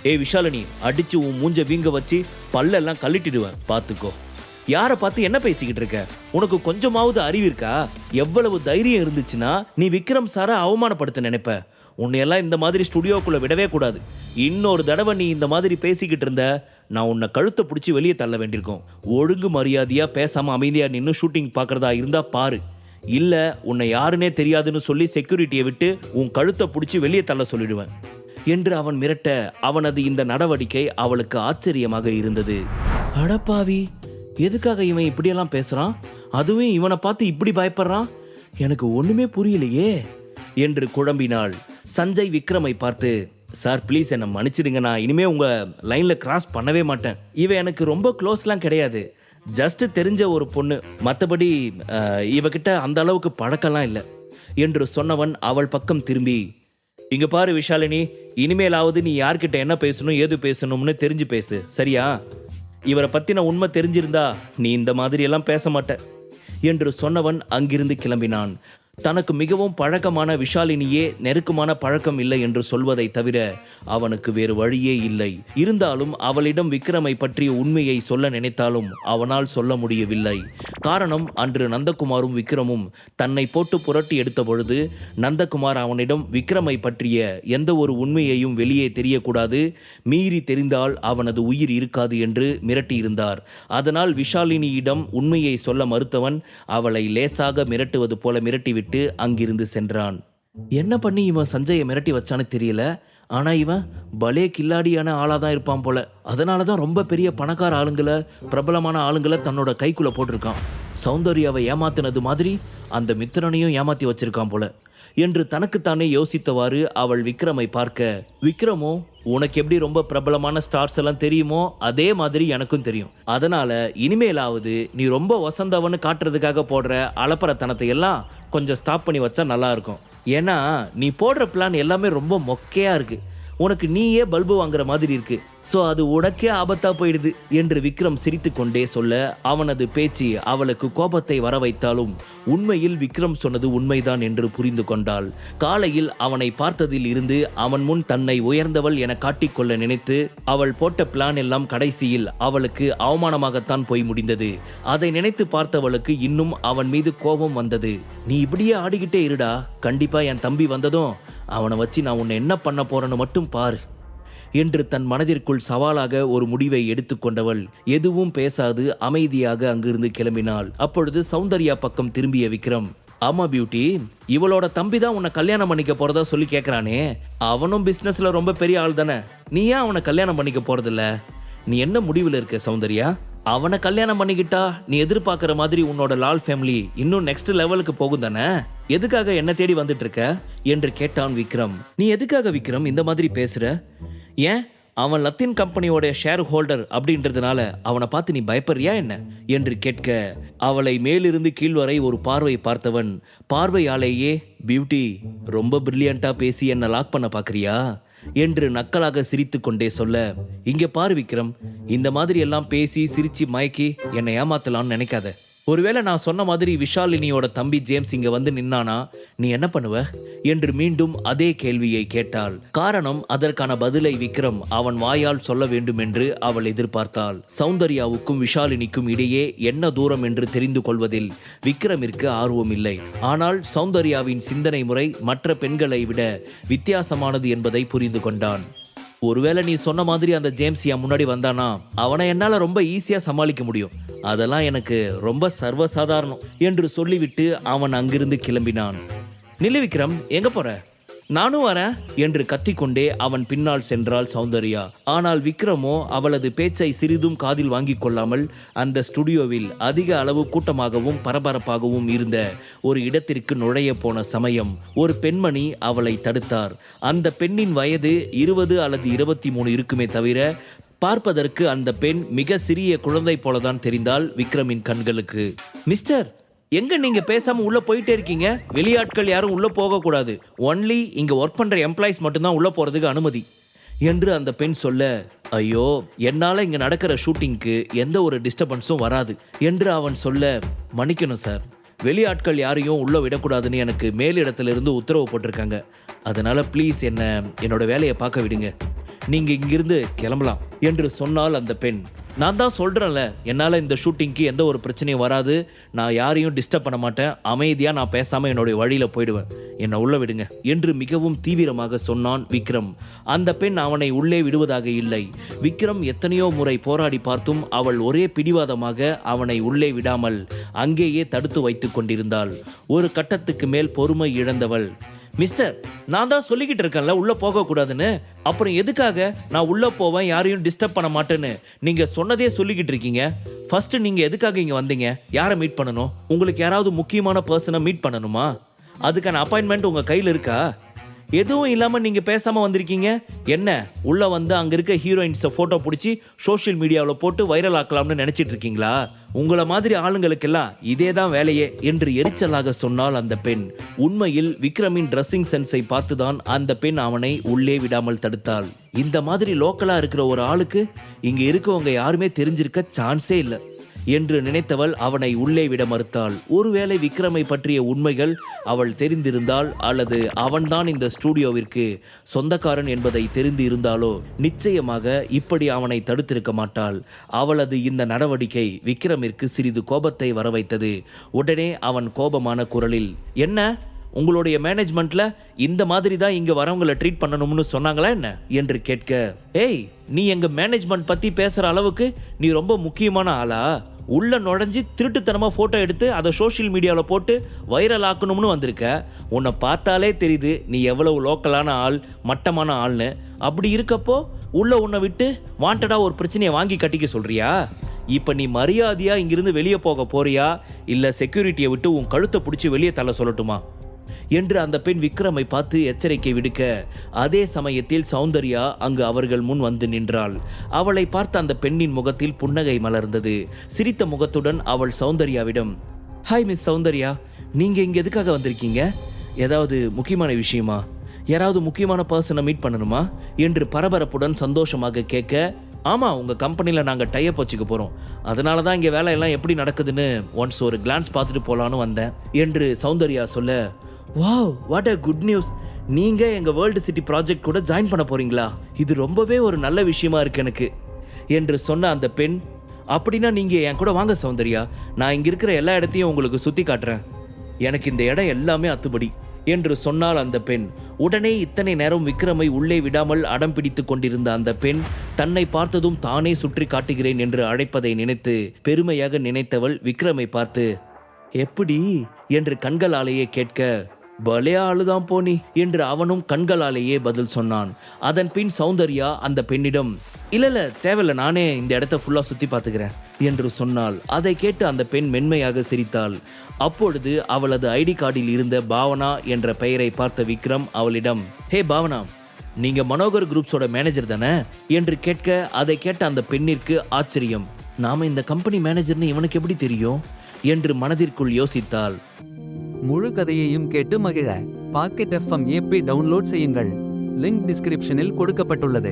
ஏய் விஷாலினி, அடிச்சு உன் மூஞ்ச வீங்க வச்சு பல்லெல்லாம் கழட்டிடுவேன் பார்த்துக்கோ. யாரை பார்த்து என்ன பேசிக்கிட்டு இருக்க? உனக்கு கொஞ்சமாவது அறிவு இருக்கா? எவ்வளவு தைரியம் இருந்துச்சுன்னா நீ விக்ரம் சாரை அவமானப்படுத்த நினைப்ப? உன்னையெல்லாம் இந்த மாதிரி ஸ்டுடியோக்குள்ள விடவே கூடாது. இன்னொரு தடவை நீ இந்த மாதிரி பேசிக்கிட்டு இருந்த, நான் உன்னை கழுத்தை பிடிச்சி வெளியே தள்ள வேண்டியிருக்கும். ஒழுங்கு மரியாதையா பேசாம அமைதியா நின்று ஷூட்டிங் பார்க்கறதா இருந்தா பாரு. இல்ல உன்னை யாருன்னே தெரியாதுன்னு சொல்லி செக்யூரிட்டியை விட்டு உன் கழுத்தை பிடிச்சி வெளியே தள்ள சொல்லிடுவேன் என்று அவன் மிரட்ட, அவனது இந்த நடவடிக்கை அவளுக்கு ஆச்சரியமாக இருந்தது. அடப்பாவி, எதுக்காக இவன் இப்படியெல்லாம் பேசுறான்? அதுவும் இவனை பார்த்து இப்படி பயப்படுறான்? எனக்கு ஒண்ணுமே புரியலையே என்று குழம்பினாள். சஞ்சய் விக்ரமை பார்த்து, சார் ப்ளீஸ் என்னை மன்னிச்சிடுங்க, நான் இனிமே உங்க லைன்ல கிராஸ் பண்ணவே மாட்டேன். இவன் எனக்கு ரொம்ப க்ளோஸ்லாம் கிடையாது, ஜஸ்ட் தெரிஞ்ச ஒரு பொண்ணு, மற்றபடி இவகிட்ட அந்த அளவுக்கு பழக்கம்லாம் இல்லை என்று சொன்னவன் அவள் பக்கம் திரும்பி, இங்க பாரு விஷாலினி, இனிமேலாவது நீ யார்கிட்ட என்ன பேசணும் ஏது பேசணும்னு தெரிஞ்சு பேசு, சரியா? இவரை பத்தின உண்மை தெரிஞ்சிருந்தா நீ இந்த மாதிரி எல்லாம் பேச மாட்ட என்று சொன்னவன் அங்கிருந்து கிளம்பினான். தனக்கு மிகவும் பழக்கமான விஷாலினியே நெருக்கமான பழக்கம் இல்லை என்று சொல்வதை தவிர அவனுக்கு வேறு வழியே இல்லை. இருந்தாலும் அவளிடம் விக்ரமை பற்றிய உண்மையை சொல்ல நினைத்தாலும் அவனால் சொல்ல முடியவில்லை. காரணம், அன்று நந்தகுமாரும் விக்ரமும் தன்னை போட்டு புரட்டி எடுத்த பொழுது நந்தகுமார் அவனிடம் விக்ரமை பற்றிய எந்த ஒரு உண்மையையும் வெளியே தெரியக்கூடாது, மீறி தெரிந்தால் அவனது உயிர் இருக்காது என்று மிரட்டியிருந்தார். அதனால் விஷாலினியிடம் உண்மையை சொல்ல மறுத்தவன் அவளை லேசாக மிரட்டுவது போல மிரட்டிவிட்டு அங்கிருந்து சென்றான். என்ன பண்ணி இவன் சஞ்சயை மிரட்டி வச்சான்னு தெரியல, ஆனா இவன் பலே கில்லாடியான ஆளாதான் இருப்பான் போல. அதனாலதான் ரொம்ப பெரிய பணக்கார ஆளுங்களை, பிரபலமான ஆளுங்களை தன்னோட கைக்குள்ள போட்டிருக்கான். சௌந்தர்யாவை ஏமாத்தினது மாதிரி அந்த மித்திரனையும் ஏமாத்தி வச்சிருக்கான் போல என்று தனக்குத்தானே யோசித்தவாறு அவள் விக்ரமை பார்க்க, விக்ரமோ, உனக்கு எப்படி ரொம்ப பிரபலமான ஸ்டார்ஸ் எல்லாம் தெரியுமோ அதே மாதிரி எனக்கும் தெரியும். அதனால இனிமேலாவது நீ ரொம்ப வசந்தவன்னு காட்டுறதுக்காக போடுற அலப்பறத்தனத்தை எல்லாம் கொஞ்சம் ஸ்டாப் பண்ணி வச்சா நல்லா இருக்கும். ஏன்னா நீ போடுற பிளான் எல்லாமே ரொம்ப மொக்கையா இருக்கு. உனக்கு நீயே பல்பு வாங்குற மாதிரி இருக்கு. ஸோ அது உனக்கே ஆபத்தா போயிடுது என்று விக்ரம் சிரித்து கொண்டே சொல்ல, அவனது பேச்சு அவளுக்கு கோபத்தை வர வைத்தாலும் உண்மையில் விக்ரம் சொன்னது உண்மைதான் என்று புரிந்து கொண்டாள். காலையில் அவனை பார்த்ததில் இருந்து அவன் முன் தன்னை உயர்ந்தவள் என காட்டிக்கொள்ள நினைத்து அவள் போட்ட பிளான் எல்லாம் கடைசியில் அவளுக்கு அவமானமாகத்தான் போய் முடிந்தது. அதை நினைத்து பார்த்தவளுக்கு இன்னும் அவன் மீது கோபம் வந்தது. நீ இப்படியே ஆடிக்கிட்டே இருடா, கண்டிப்பா என் தம்பி வந்ததும் அவனை வச்சு நான் உன்னை என்ன பண்ண போறேன்னு மட்டும் பாரு என்று தன் மனதிற்குள் சவாலாக ஒரு முடிவை எடுத்துக்கொண்டவள் எதுவும் பேசாது அமைதியாக அங்கிருந்து கிளம்பினாள். அப்பொழுது சௌந்தர்யா பக்கம் திரும்பிய விக்ரம், ஆமா பியூட்டி, இவளோட தம்பி தான் உன்னை கல்யாணம் பண்ணிக்க போறதா சொல்லி கேட்கறானே, அவனும் பிசினஸ்ல ரொம்ப பெரிய ஆள் தானே, நீ ஏன் அவனை கல்யாணம் பண்ணிக்க போறதில்ல? நீ என்ன முடிவில் இருக்க சௌந்தர்யா? அவனை கல்யாணம் பண்ணிக்கிட்டா நீ எதிர்பார்க்கிற மாதிரி உன்னோட லால் ஃபேமிலி இன்னும் நெக்ஸ்ட் லெவலுக்கு போகும் தானே? எதுக்காக என்ன தேடி வந்துட்டு இருக்க என்று கேட்டான் விக்ரம். நீ எதுக்காக விக்ரம் இந்த மாதிரி பேசுற? ஏன் அவன் லத்தீன் கம்பெனியோட ஷேர் ஹோல்டர் அப்படின்றதுனால அவனை பார்த்து நீ பயப்படுறியா என்ன என்று கேட்க, அவளை மேலிருந்து கீழ்வரை ஒரு பார்வை பார்த்தவன் பார்வையாலேயே, பியூட்டி, ரொம்ப பிரில்லியண்டா பேசி என்ன லாக் பண்ண பாக்குறியா என்று நக்கலாக சிரித்து கொண்டே சொல்ல, இங்க பாரு விக்ரம், இந்த மாதிரி எல்லாம் பேசி சிரிச்சு மயக்கி என்னை ஏமாத்தலாம்னு நினைக்காத. ஒருவேளை நான் சொன்ன மாதிரி விஷாலினியோட தம்பி ஜேம்ஸ் இங்க வந்து நின்னானா நீ என்ன பண்ணுவ என்று மீண்டும் அதே கேள்வியை கேட்டாள். காரணம், அதற்கான பதிலை விக்ரம் அவன் வாயால் சொல்ல வேண்டும் என்று அவள் எதிர்பார்த்தாள். சௌந்தர்யாவுக்கும் விஷாலினிக்கும் இடையே என்ன தூரம் என்று தெரிந்து கொள்வதில் விக்ரமிற்கு ஆர்வம் இல்லை. ஆனால் சௌந்தர்யாவின் சிந்தனை முறை மற்ற பெண்களை விட வித்தியாசமானது என்பதை புரிந்து கொண்டான். ஒருவேளை நீ சொன்ன மாதிரி அந்த ஜேம்ஸ் என் முன்னாடி வந்தானா அவனை என்னால ரொம்ப ஈஸியா சமாளிக்க முடியும், அதெல்லாம் எனக்கு ரொம்ப சர்வசாதாரணம் என்று சொல்லிவிட்டு அவன் அங்கிருந்து கிளம்பினான். நில்லு விக்ரம், எங்க போற? நானும் வரேன் என்று கத்திக்கொண்டே அவன் பின்னால் சென்றாள் சௌந்தர்யா. ஆனால் விக்ரமோ அவளது பேச்சை சிறிதும் காதில் வாங்கிக் கொள்ளாமல் அந்த ஸ்டுடியோவில் அதிக அளவு கூட்டமாகவும் பரபரப்பாகவும் இருந்த ஒரு இடத்திற்கு நுழைய போன சமயம் ஒரு பெண்மணி அவளை தடுத்தார். அந்த பெண்ணின் வயது 20 அல்லது 23 இருக்குமே தவிர பார்ப்பதற்கு அந்த பெண் மிக சிறிய குழந்தை போலதான் தெரிந்தால் விக்ரமின் கண்களுக்கு. மிஸ்டர், எங்க நீங்க பேசாம உள்ள போயிட்டே இருக்கீங்க? வெளியாட்கள் யாரும் உள்ள போக கூடாது, ஒன்லி இங்க ஒர்க் பண்ற எம்ப்ளாயிஸ் மட்டும்தான் உள்ள போறதுக்கு அனுமதி என்று அந்த பெண் சொல்ல, ஐயோ, என்னால இங்க நடக்கிற ஷூட்டிங்க்கு எந்த ஒரு டிஸ்டர்பன்ஸும் வராது என்று அவன் சொல்ல, மன்னிக்கணும் சார், வெளியாட்கள் யாரையும் உள்ள விடக்கூடாதுன்னு எனக்கு மேலிடத்துல இருந்து உத்தரவு போட்டிருக்காங்க, அதனால ப்ளீஸ் என்னோட வேலையை பார்க்க விடுங்க நீங்க இங்கிருந்து கிளம்பலாம் என்று சொன்னால் அந்த பெண். நான் தான் சொல்றேன்ல, என்னால இந்த ஷூட்டிங்க்கு எந்த ஒரு பிரச்சனையும் வராது, நான் யாரையும் டிஸ்டர்ப் பண்ண மாட்டேன், அமைதியா நான் பேசாம என்னுடைய வழியில போயிடுவேன், என்னை உள்ள விடுங்க என்று மிகவும் தீவிரமாக சொன்னான் விக்ரம். அந்த பெண் அவனை உள்ளே விடுவதாக இல்லை. விக்ரம் எத்தனையோ முறை போராடி பார்த்தும் அவள் ஒரே பிடிவாதமாக அவனை உள்ளே விடாமல் அங்கேயே தடுத்து வைத்து கொண்டிருந்தாள். ஒரு கட்டத்துக்கு மேல் பொறுமை இழந்தவள், மிஸ்டர், நான் தான் சொல்லிக்கிட்டு இருக்கேன்ல உள்ள போக கூடாதுன்னு, அப்புறம் எதுக்காக நான் உள்ள போவேன், யாரையும் டிஸ்டர்ப் பண்ண மாட்டேன்னு நீங்க சொன்னதே சொல்லிக்கிட்டு இருக்கீங்க? ஃபர்ஸ்ட் நீங்க எதுக்காக இங்க வந்தீங்க? யாரை மீட் பண்ணணும்? உங்களுக்கு யாராவது முக்கியமான பர்சனை மீட் பண்ணணுமா? அதுக்கான அப்பாயின்மெண்ட் உங்க கையில் இருக்கா? எதுவும் இல்லாம நீங்க பேசாம வந்திருக்கீங்க. என்ன உள்ள வந்து அங்க இருக்க ஹீரோயின்ஸை போட்டோ பிடிச்சி சோஷியல் மீடியாவில் போட்டு வைரல் ஆக்கலாம்னு நினைச்சிட்டு இருக்கீங்களா? உங்கள மாதிரி ஆளுங்களுக்கெல்லாம் இதே தான் வேலையே என்று எரிச்சலாக சொன்னால் அந்த பெண். உண்மையில் விக்ரமின் ட்ரெஸ்ஸிங் சென்ஸை பார்த்துதான் அந்த பெண் அவனை உள்ளே விடாமல் தடுத்தாள். இந்த மாதிரி லோக்கலா இருக்கிற ஒரு ஆளுக்கு இங்க இருக்கவங்க யாருமே தெரிஞ்சிருக்க சான்ஸே இல்லை என்று நினைத்தவள் அவனை உள்ளே விட மறுத்தாள். ஒருவேளை விக்ரமை பற்றிய உண்மைகள் அவள் தெரிந்திருந்தால், அல்லது அவன்தான் இந்த ஸ்டூடியோவிற்கு சொந்தக்காரன் என்பதை தெரிந்து இருந்தாலோ நிச்சயமாக இப்படி அவனை தடுத்திருக்க மாட்டாள். அவளது இந்த நடவடிக்கை விக்ரமிற்கு சிறிது கோபத்தை வரவைத்தது. உடனே அவன் கோபமான குரலில், என்ன உங்களுடைய மேனேஜ்மெண்ட்ல இந்த மாதிரி தான் இங்க வரவங்களை ட்ரீட் பண்ணணும்னு சொன்னாங்களா என்ன என்று கேட்க, ஏய், நீ எங்க மேனேஜ்மெண்ட் பத்தி பேசுற அளவுக்கு நீ ரொம்ப முக்கியமான ஆளா? உள்ள நுழைஞ்சு திருட்டுத்தனமா போட்டோ எடுத்து அதை சோஷியல் மீடியாவில் போட்டு வைரல் ஆக்கணும்னு வந்திருக்க. உன்னை பார்த்தாலே தெரியுது நீ எவ்வளவு லோக்கலான ஆள், மட்டமான ஆள்னு. அப்படி இருக்கப்போ உள்ள உன்னை விட்டு வாண்டடா ஒரு பிரச்சனையை வாங்கி கட்டிக்க சொல்றியா? இப்ப நீ மரியாதையா இங்கிருந்து வெளியே போக போறியா, இல்ல செக்யூரிட்டியை விட்டு உன் கழுத்தை பிடிச்சி வெளியே தள்ள சொல்லட்டுமா என்று அந்த பெண் விக்ரமை பார்த்து எச்சரிக்கை விடுக்க, அதே சமயத்தில் சௌந்தர்யா அங்கு அவர்கள் முன் வந்து நின்றாள். அவளை பார்த்த அந்த பெண்ணின் முகத்தில் புன்னகை மலர்ந்தது. சிரித்த முகத்துடன் அவள் சௌந்தர்யாவிடம், ஹாய் மிஸ் சௌந்தர்யா, நீங்க இங்க எதுக்காக வந்திருக்கீங்க? ஏதாவது முக்கியமான விஷயமா? யாராவது முக்கியமான பர்சனை மீட் பண்ணணுமா என்று பரபரப்புடன் சந்தோஷமாக கேட்க, ஆமா, உங்க கம்பெனில நாங்க டைப் வச்சுக்க போறோம், அதனால தான் இங்க வேலை எல்லாம் எப்படி நடக்குதுன்னு ஒன்ஸ் ஒரு கிளான்ஸ் பார்த்துட்டு போலான்னு வந்தேன் என்று சௌந்தர்யா சொல்ல, wow, what a good news, நீங்க எங்க வேர்ல்டு சிட்டி ப்ராஜெக்ட் கூட ஜாயின் பண்ண போறீங்களா? இது ரொம்பவே ஒரு நல்ல விஷயமா இருக்கு எனக்கு என்று சொன்ன அந்த பெண், அப்படின்னா நீங்க என் கூட வாங்க சௌந்தர்யா, நான் இங்க இருக்கிற எல்லா இடத்தையும் உங்களுக்கு சுத்தி காட்டுறேன், எனக்கு இந்த இடம் எல்லாமே அத்துபடி என்று சொன்னால் அந்த பெண். உடனே இத்தனை நேரம் விக்ரமை உள்ளே விடாமல் அடம் பிடித்து கொண்டிருந்த அந்த பெண் தன்னை பார்த்ததும் தானே சுற்றி காட்டுகிறேன் என்று அழைப்பதை நினைத்து பெருமையாக நினைத்தவள் விக்ரமை பார்த்து, எப்படி என்று கண்களாலேயே கேட்க, பலே ஆளுதான் போனி என்று அவனும் கண்களாலேயே பதில் சொன்னான். அதன் பின் சௌந்தர்யா அந்த பெண்ணிடம், இல்ல தேவையில்ல, நானே இந்த இடத்த ஃபுல்லா சுத்தி பார்த்துக்கிறேன் என்று சொன்னாள். அதை கேட்டு அந்த பெண் மென்மையாக சிரித்தாள். அப்பொழுது அவளது ஐடி கார்டில் இருந்த பாவனா என்ற பெயரை பார்த்த விக்ரம் அவளிடம், ஹே பாவனா, நீங்க மனோகர் குரூப்ஸோட மேனேஜர் தானே என்று கேட்க, அதை கேட்ட அந்த பெண்ணிற்கு ஆச்சரியம். நாம இந்த கம்பெனி மேனேஜர்னு இவனுக்கு எப்படி தெரியும் என்று மனதிற்குள் யோசித்தாள். முழு கதையையும் கேட்டு மகிழ பாக்கெட் FM ஆப்பை டவுன்லோட் செய்யுங்கள். லிங்க் டிஸ்கிரிப்ஷனில் கொடுக்கப்பட்டுள்ளது.